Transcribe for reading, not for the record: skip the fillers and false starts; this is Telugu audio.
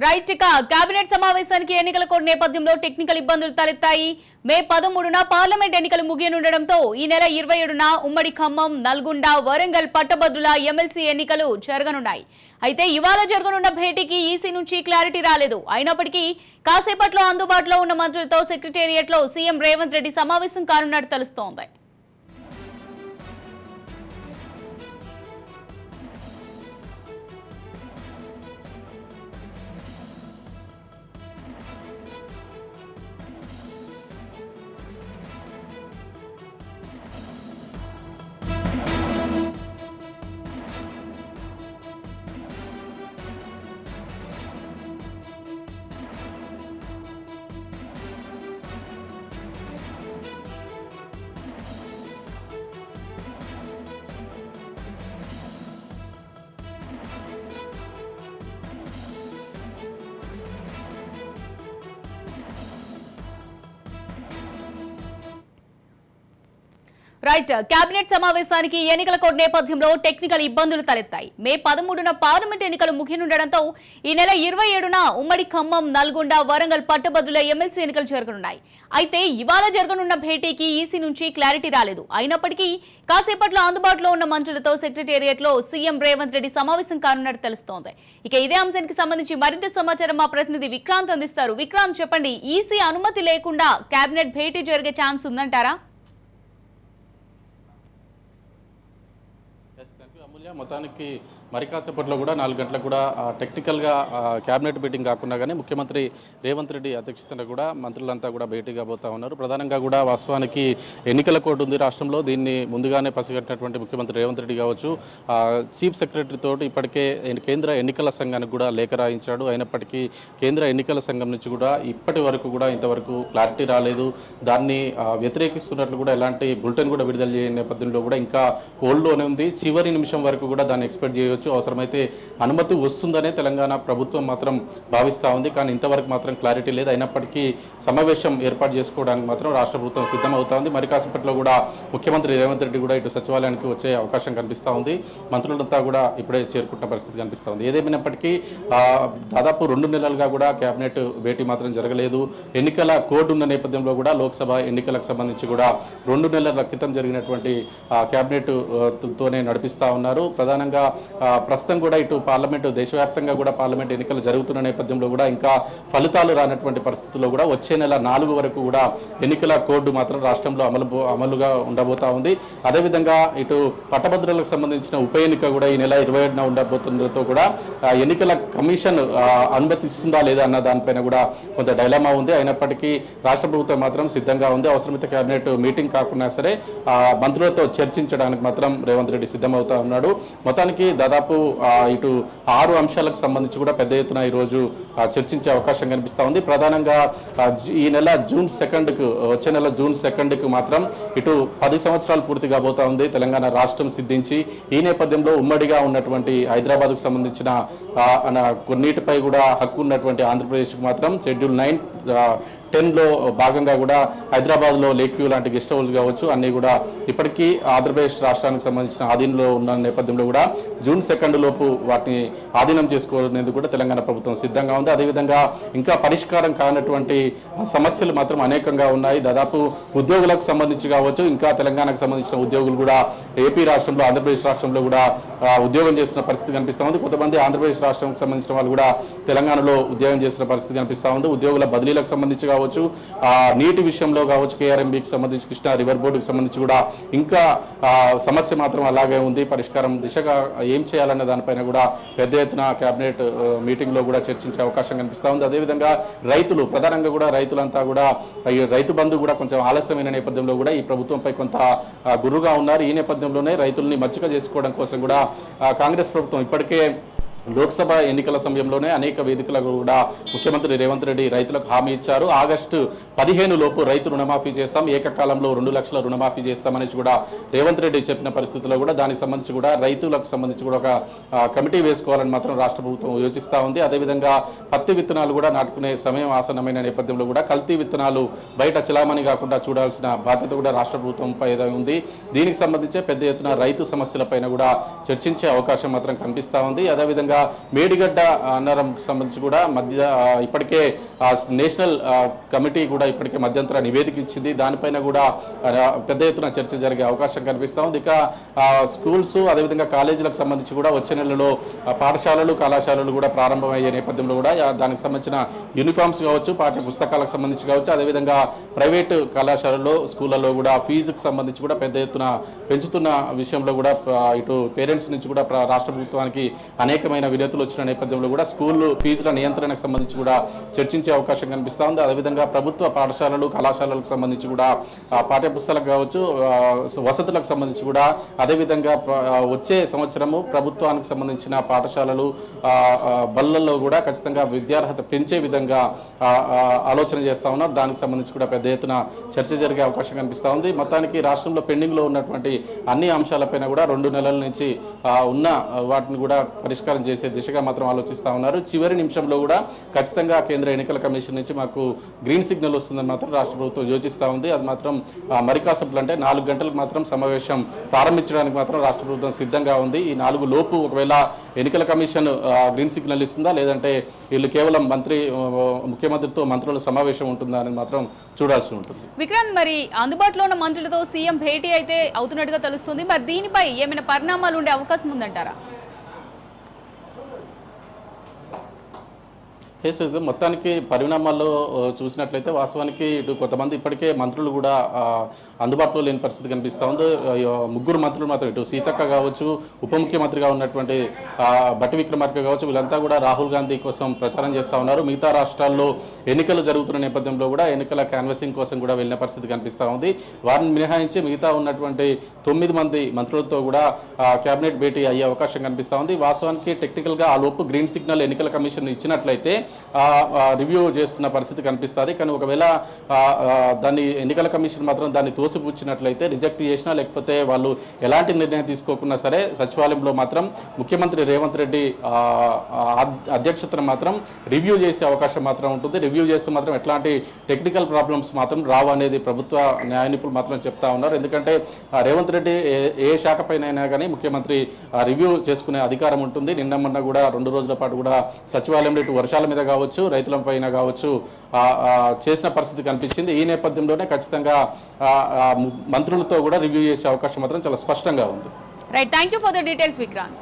రైట్ ఇక కేబినెట్ సమావేశానికి ఎన్నికల కోడ్ నేపథ్యంలో టెక్నికల్ ఇబ్బందులు తలెత్తాయి. మే 13న పార్లమెంట్ ఎన్నికలు ముగియనుండడంతో ఈ నెల 27న ఉమ్మడి ఖమ్మం, నల్గొండ, వరంగల్ పట్టభద్రుల ఎమ్మెల్సీ ఎన్నికలు జరగనున్నాయి. అయితే ఇవాళ జరగనున్న భేటీకి ఈసీ నుంచి క్లారిటీ రాలేదు. అయినప్పటికీ కాసేపట్లో అందుబాటులో ఉన్న మంత్రులతో సెక్రటేరియట్లో సీఎం రేవంత్ రెడ్డి సమావేశం కానున్నట్టు తెలుస్తోంది. రైట్ కేబినెట్ సమావేశానికి ఎన్నికల కోడ్ నేపథ్యంలో టెక్నికల్ ఇబ్బందులు తలెత్తాయి. మే 13న పార్లమెంట్ ఎన్నికలు ముగియనుండడంతో ఈ నెల 27న ఉమ్మడి ఖమ్మం, నల్గొండ, వరంగల్ పట్టభద్రుల ఎమ్మెల్సీ ఎన్నికలు జరగనున్నాయి. అయితే ఇవాళ జరగనున్న భేటీకి ఈసీ నుంచి క్లారిటీ రాలేదు. అయినప్పటికీ కాసేపట్లో అందుబాటులో ఉన్న మంత్రులతో సెక్రటేరియట్లో సీఎం రేవంత్ రెడ్డి సమావేశం కానున్నట్టు తెలుస్తోంది. ఇక ఇదే అంశానికి సంబంధించి మరింత సమాచారం మా ప్రతినిధి విక్రాంత్ అందిస్తారు. విక్రాంత్, చెప్పండి, ఈసీ అనుమతి లేకుండా కేబినెట్ భేటీ జరిగే ఛాన్స్ ఉందంటారా? మొత్తానికి మరి కాసేపట్లో కూడా 4 గంటలకు కూడా టెక్నికల్గా క్యాబినెట్ మీటింగ్ కాకుండా కానీ ముఖ్యమంత్రి రేవంత్ రెడ్డి అధ్యక్షతన కూడా మంత్రులంతా కూడా భేటీ కాబోతా ఉన్నారు. ప్రధానంగా కూడా వాస్తవానికి ఎన్నికల కోడ్ ఉంది రాష్ట్రంలో. దీన్ని ముందుగానే పసిగట్టినటువంటి ముఖ్యమంత్రి రేవంత్ రెడ్డి కావచ్చు చీఫ్ సెక్రటరీ తోటి ఇప్పటికే కేంద్ర ఎన్నికల సంఘానికి కూడా లేఖ రాయించాడు. అయినప్పటికీ కేంద్ర ఎన్నికల సంఘం నుంచి కూడా ఇప్పటి వరకు కూడా ఇంతవరకు క్లారిటీ రాలేదు. దాన్ని వ్యతిరేకిస్తున్నట్లు కూడా ఎలాంటి బులెటిన్ కూడా విడుదల చేయని నేపథ్యంలో కూడా ఇంకా హోల్డ్లోనే ఉంది. చివరి నిమిషం వరకు కూడా దాన్ని ఎక్స్పెక్ట్ చేయవచ్చు. అవసరమైతే అనుమతి వస్తుందనే తెలంగాణ ప్రభుత్వం మాత్రం భావిస్తూ ఉంది. కానీ ఇంతవరకు మాత్రం క్లారిటీ లేదు. అయినప్పటికీ సమావేశం ఏర్పాటు చేసుకోవడానికి మాత్రం రాష్ట్ర ప్రభుత్వం సిద్ధమవుతా ఉంది. మరి కాసేపట్లో కూడా ముఖ్యమంత్రి రేవంత్ రెడ్డి కూడా ఇటు సచివాలయానికి వచ్చే అవకాశం కనిపిస్తూ ఉంది. మంత్రులంతా కూడా ఇప్పుడే చేరుకుంటున్న పరిస్థితి కనిపిస్తూ ఉంది. ఏదేమైనప్పటికీ దాదాపు 2 నెలలుగా కూడా కేబినెట్ భేటీ మాత్రం జరగలేదు. ఎన్నికల కోడ్ ఉన్న నేపథ్యంలో కూడా లోక్సభ ఎన్నికలకు సంబంధించి కూడా 2 నెలల క్రితం జరిగినటువంటి కేబినెట్ తోనే నడిపిస్తూ ఉన్నారు. ప్రధానంగా ప్రస్తుతం కూడా ఇటు పార్లమెంటు దేశవ్యాప్తంగా కూడా పార్లమెంట్ ఎన్నికలు జరుగుతున్న నేపథ్యంలో కూడా ఇంకా ఫలితాలు రానటువంటి పరిస్థితుల్లో కూడా వచ్చే నెల 4 వరకు కూడా ఎన్నికల కోడ్ మాత్రం రాష్ట్రంలో అమలుగా ఉండబోతా ఉంది. అదేవిధంగా ఇటు పట్టభద్రులకు సంబంధించిన ఉప ఎన్నిక కూడా ఈ నెల 27న ఉండబోతుండటంతో కూడా ఎన్నికల కమిషన్ అనుమతిస్తుందా లేదా అన్న దానిపైన కూడా కొంత డైలమా ఉంది. అయినప్పటికీ రాష్ట్ర ప్రభుత్వం మాత్రం సిద్ధంగా ఉంది. అవసరమైతే కేబినెట్ మీటింగ్ కాకుండా సరే మంత్రులతో చర్చించడానికి మాత్రం రేవంత్ రెడ్డి సిద్ధమవుతా ఉన్నాడు. మొత్తానికి దాదాపు ఇటు 6 అంశాలకు సంబంధించి కూడా పెద్ద ఎత్తున ఈరోజు చర్చించే అవకాశం కనిపిస్తూ ఉంది. ప్రధానంగా ఈ నెల జూన్ 2కు వచ్చే నెల జూన్ 2కు మాత్రం ఇటు 10 సంవత్సరాలు పూర్తి కాబోతా ఉంది తెలంగాణ రాష్ట్రం సిద్ధించి. ఈ నేపథ్యంలో ఉమ్మడిగా ఉన్నటువంటి హైదరాబాద్కు సంబంధించిన కొన్నిటిపై కూడా హక్కు ఉన్నటువంటి ఆంధ్రప్రదేశ్కు మాత్రం షెడ్యూల్ 9-10లో భాగంగా కూడా హైదరాబాద్లో లేక్ వ్యూ లాంటి గెస్ట్ హౌస్ కావచ్చు అన్నీ కూడా ఇప్పటికీ ఆంధ్రప్రదేశ్ రాష్ట్రానికి సంబంధించిన ఆధీనంలో ఉన్న నేపథ్యంలో కూడా జూన్ 2 లోపు వాటిని ఆధీనం చేసుకోవాలనేది కూడా తెలంగాణ ప్రభుత్వం సిద్ధంగా ఉంది. అదేవిధంగా ఇంకా పరిష్కారం కానటువంటి సమస్యలు మాత్రం అనేకంగా ఉన్నాయి. దాదాపు ఉద్యోగులకు సంబంధించి కావచ్చు, ఇంకా తెలంగాణకు సంబంధించిన ఉద్యోగులు కూడా ఏపీ రాష్ట్రంలో ఆంధ్రప్రదేశ్ రాష్ట్రంలో కూడా ఉద్యోగం చేస్తున్న పరిస్థితి కనిపిస్తూ ఉంది. కొంతమంది ఆంధ్రప్రదేశ్ రాష్ట్రానికి సంబంధించిన వాళ్ళు కూడా తెలంగాణలో ఉద్యోగం చేస్తున్న పరిస్థితి కనిపిస్తూ ఉంది. ఉద్యోగుల బదిలీలకు సంబంధించి కావచ్చు, నీటి విషయంలో కావచ్చు, కేఆర్ఎంబీకి సంబంధించి కృష్ణా రివర్ బోర్డుకి సంబంధించి కూడా ఇంకా సమస్య మాత్రం అలాగే ఉంది. పరిష్కారం దిశగా ఏం చేయాలనే దానిపైన కూడా పెద్ద ఎత్తున కేబినెట్ మీటింగ్ లో కూడా చర్చించే అవకాశం కనిపిస్తూ ఉంది. అదేవిధంగా రైతులు, ప్రధానంగా కూడా రైతులంతా కూడా రైతు బంధు కూడా కొంచెం ఆలస్యమైన నేపథ్యంలో కూడా ఈ ప్రభుత్వంపై కొంత గురుగా ఉన్నారు. ఈ నేపథ్యంలోనే రైతుల్ని మచ్చిక చేసుకోవడం కోసం కూడా కాంగ్రెస్ ప్రభుత్వం ఇప్పటికే లోక్సభ ఎన్నికల సమయంలోనే అనేక వేదికలకు కూడా ముఖ్యమంత్రి రేవంత్ రెడ్డి రైతులకు హామీ ఇచ్చారు. ఆగస్టు 15 లోపు రైతు రుణమాఫీ చేస్తాం, ఏకకాలంలో 2 లక్షల రుణమాఫీ చేస్తామనేసి కూడా రేవంత్ రెడ్డి చెప్పిన పరిస్థితుల్లో కూడా దానికి సంబంధించి కూడా రైతులకు సంబంధించి కూడా ఒక కమిటీ వేసుకోవాలని మాత్రం రాష్ట్ర ప్రభుత్వం యోచిస్తూ ఉంది. అదేవిధంగా పత్తి విత్తనాలు కూడా నాటుకునే సమయం ఆసన్నమైన నేపథ్యంలో కూడా కల్తీ విత్తనాలు బయట చలామణి కాకుండా చూడాల్సిన బాధ్యత కూడా రాష్ట్ర ప్రభుత్వంపై ఉంది. దీనికి సంబంధించి పెద్ద ఎత్తున రైతు సమస్యలపైన కూడా చర్చించే అవకాశం మాత్రం కనిపిస్తూ ఉంది. అదేవిధంగా మేడిగడ్డ అన్నారంకి సంబంధించి కూడా ఇప్పటికే నేషనల్ కమిటీ కూడా ఇప్పటికే మధ్యంతర నివేదిక ఇచ్చింది. దానిపైన కూడా పెద్ద ఎత్తున చర్చ జరిగే అవకాశం కనిపిస్తూ ఉంది. ఇక స్కూల్స్ అదేవిధంగా కాలేజీలకు సంబంధించి కూడా వచ్చే నెలలో పాఠశాలలు కళాశాలలు కూడా ప్రారంభమయ్యే నేపథ్యంలో కూడా దానికి సంబంధించిన యూనిఫామ్స్ కావచ్చు, పాఠ్య పుస్తకాలకు సంబంధించి కావచ్చు, అదేవిధంగా ప్రైవేటు కళాశాలల్లో స్కూళ్ళలో కూడా ఫీజుకు సంబంధించి కూడా పెద్ద ఎత్తున పెంచుతున్న విషయంలో కూడా ఇటు పేరెంట్స్ నుంచి కూడా రాష్ట్ర ప్రభుత్వానికి అనేకమైన వినతులు వచ్చిన నేపథ్యంలో కూడా స్కూల్ ఫీజుల నియంత్రణకు సంబంధించి కూడా చర్చించే అవకాశం కనిపిస్తూ ఉంది. అదేవిధంగా ప్రభుత్వ పాఠశాలలు కళాశాలలకు సంబంధించి కూడా పాఠ్య పుస్తకాలకు కావచ్చు, వసతులకు సంబంధించి కూడా అదేవిధంగా వచ్చే సంవత్సరము ప్రభుత్వానికి సంబంధించిన పాఠశాలలు బళ్ళల్లో కూడా ఖచ్చితంగా విద్యార్హత పెంచే విధంగా ఆలోచన చేస్తూ ఉన్నారు. దానికి సంబంధించి కూడా పెద్ద ఎత్తున చర్చ జరిగే అవకాశం కనిపిస్తూ ఉంది. మొత్తానికి రాష్ట్రంలో పెండింగ్లో ఉన్నటువంటి అన్ని అంశాలపైన కూడా 2 నెలల నుంచి ఉన్న వాటిని కూడా పరిష్కారం చేసే దిశగా మాత్రం ఆలోచిస్తూ ఉన్నారు. చివరి నిమిషంలో కూడా ఖచ్చితంగా కేంద్ర ఎన్నికల కమిషన్ నుంచి మాకు గ్రీన్ సిగ్నల్ వస్తుందని మాత్రం రాష్ట్ర ప్రభుత్వం యోచిస్తూ ఉంది. అది మాత్రం మరి కాసేపట్లో అంటే 4 గంటలకు మాత్రం సమావేశం ప్రారంభించడానికి మాత్రం రాష్ట్ర ప్రభుత్వం సిద్ధంగా ఉంది. ఈ 4 లోపు ఒకవేళ ఎన్నికల కమిషన్ గ్రీన్ సిగ్నల్ ఇస్తుందా, లేదంటే వీళ్ళు కేవలం ముఖ్యమంత్రితో మంత్రుల సమావేశం ఉంటుందా అని మాత్రం చూడాల్సి ఉంటుంది. విక్రాంత్, మరి అందుబాటులో ఉన్న మంత్రులతో సీఎం భేటీ అయితే అవుతున్నట్టుగా తెలుస్తుంది. మరి దీనిపై ఏమైనా పరిణామాలు ఉండే అవకాశం ఉందంటారా? మొత్తానికి పరిణామాల్లో చూసినట్లయితే వాస్తవానికి ఇటు కొంతమంది ఇప్పటికే మంత్రులు కూడా అందుబాటులో లేని పరిస్థితి కనిపిస్తూ ఉంది. 3 మంత్రులు మాత్రం ఇటు సీతక్క కావచ్చు, ఉప ముఖ్యమంత్రిగా ఉన్నటువంటి బట్టి విక్రమార్క కావచ్చు, వీళ్ళంతా కూడా రాహుల్ గాంధీ కోసం ప్రచారం చేస్తూ ఉన్నారు. మిగతా రాష్ట్రాల్లో ఎన్నికలు జరుగుతున్న నేపథ్యంలో కూడా ఎన్నికల క్యాన్వసింగ్ కోసం కూడా వెళ్ళిన పరిస్థితి కనిపిస్తూ ఉంది. వారిని మినహాయించి మిగతా ఉన్నటువంటి 9 మంది మంత్రులతో కూడా కేబినెట్ భేటీ అయ్యే అవకాశం కనిపిస్తూ ఉంది. వాస్తవానికి టెక్నికల్గా ఆ లోపు గ్రీన్ సిగ్నల్ ఎన్నికల కమిషన్ ఇచ్చినట్లయితే రివ్యూ చేస్తున్న పరిస్థితి కనిపిస్తుంది. కానీ ఒకవేళ దాన్ని ఎన్నికల కమిషన్ మాత్రం దాన్ని తోసిపుచ్చినట్లయితే, రిజెక్ట్ చేసినా లేకపోతే వాళ్ళు ఎలాంటి నిర్ణయం తీసుకోకున్నా సరే సచివాలయంలో మాత్రం ముఖ్యమంత్రి రేవంత్ రెడ్డి అధ్యక్షతను మాత్రం రివ్యూ చేసే అవకాశం మాత్రం ఉంటుంది. రివ్యూ చేస్తే మాత్రం ఎట్లాంటి టెక్నికల్ ప్రాబ్లమ్స్ మాత్రం రావు అనేది ప్రభుత్వ న్యాయ నిపుణులు మాత్రం చెప్తా ఉన్నారు. ఎందుకంటే రేవంత్ రెడ్డి ఏ శాఖ పైన కానీ ముఖ్యమంత్రి రివ్యూ చేసుకునే అధికారం ఉంటుంది. నిన్న మొన్న కూడా 2 రోజుల పాటు కూడా సచివాలయంలో ఇటు వర్షాల మీద కావచ్చు, రైతుల పైన కావచ్చు చేసిన పరిస్థితి కనిపించింది. ఈ నేపథ్యంలోనే ఖచ్చితంగా మంత్రులతో కూడా రివ్యూ చేసే అవకాశం మాత్రం చాలా స్పష్టంగా ఉంది. Right, thank you for the details Vikrant.